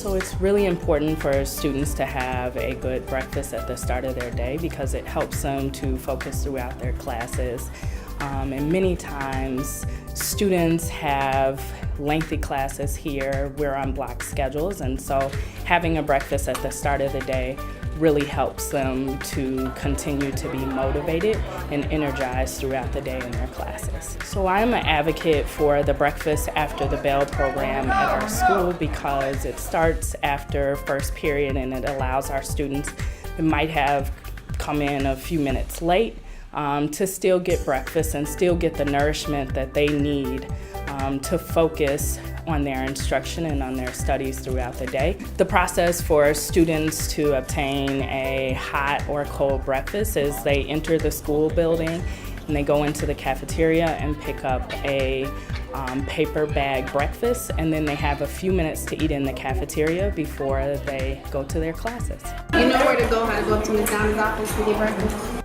So it's really important for students to have a good breakfast at the start of their day because it helps them to focus throughout their classes. And many times students have lengthy classes here. We're on block schedules, and so having a breakfast at the start of the day really helps them to continue to be motivated and energized throughout the day in their classes. So I'm an advocate for the Breakfast After the Bell program at our school because it starts after first period and it allows our students that might have come in a few minutes late to still get breakfast and still get the nourishment that they need to focus on their instruction and on their studies throughout the day. The process for students to obtain a hot or cold breakfast is they enter the school building and they go into the cafeteria and pick up a paper bag breakfast, and then they have a few minutes to eat in the cafeteria before they go to their classes. You know where to go, how to go up to McDonald's office to get breakfast?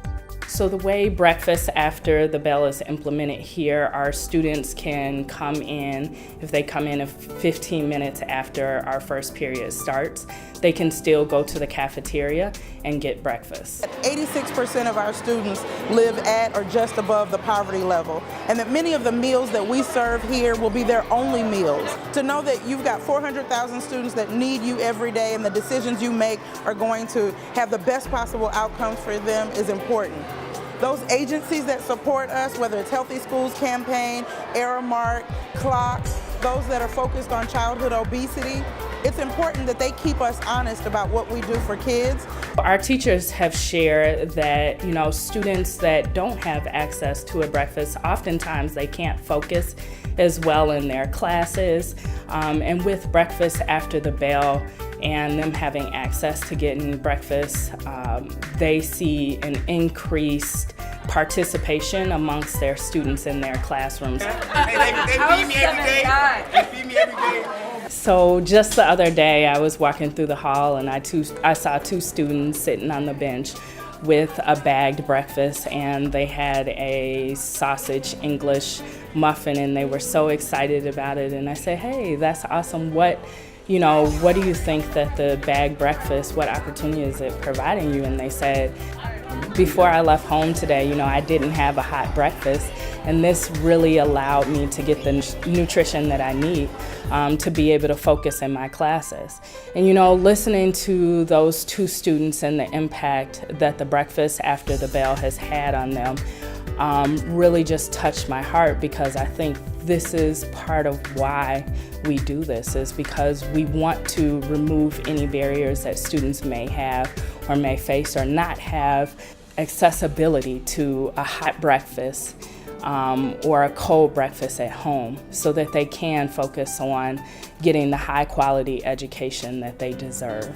So the way Breakfast After the Bell is implemented here, our students can come in, if they come in 15 minutes after our first period starts, they can still go to the cafeteria and get breakfast. 86% of our students live at or just above the poverty level, and that many of the meals that we serve here will be their only meals. To know that you've got 400,000 students that need you every day and the decisions you make are going to have the best possible outcomes for them is important. Those agencies that support us, whether it's Healthy Schools Campaign, Aramark, CLOC, those that are focused on childhood obesity, it's important that they keep us honest about what we do for kids. Our teachers have shared that, students that don't have access to a breakfast, oftentimes they can't focus as well in their classes. And with Breakfast After the Bell and them having access to getting breakfast, they see an increased participation amongst their students in their classrooms. They feed me every day. They feed me every day. So just the other day, I was walking through the hall and I saw two students sitting on the bench with a bagged breakfast, and they had a sausage English muffin, and they were so excited about it. And I said, "Hey, that's awesome. What do you think that the bagged breakfast, what opportunity is it providing you?" And they said, "Before I left home today, I didn't have a hot breakfast, and this really allowed me to get the nutrition that I need to be able to focus in my classes." And listening to those two students and the impact that the Breakfast After the Bell has had on them really just touched my heart, because I think this is part of why we do this, is because we want to remove any barriers that students may have or may face or not have accessibility to a hot breakfast or a cold breakfast at home, so that they can focus on getting the high quality education that they deserve.